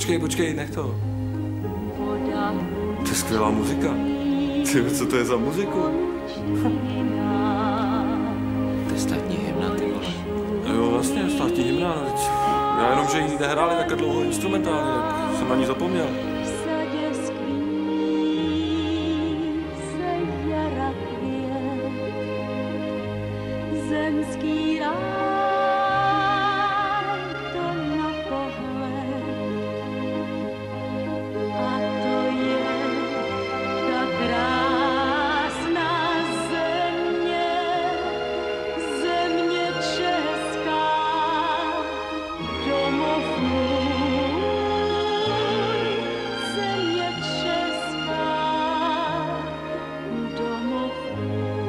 Počkej, nech to. To je skvělá muzika. Ty, co to je za muziku? To je státní hymna, ty vole. Jo, vlastně, státní hymna, no, teď. Já jenom, že ji nehráli tak dlouho instrumentálně, tak jsem na ní zapomněl. Zemský ráj, to na pohled, a to je ta krásná země, země česká, domov můj, země česká, domov můj.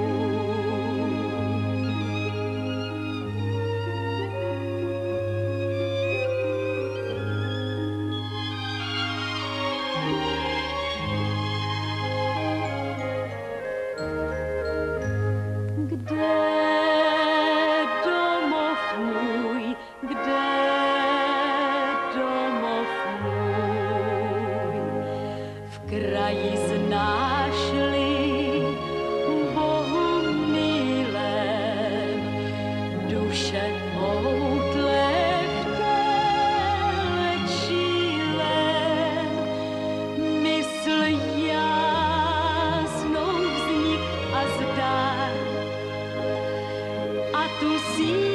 Kraji znášli Bohu milém, duše outle v těle čilém, mysl jasnou vznik a zdar, a tu sílu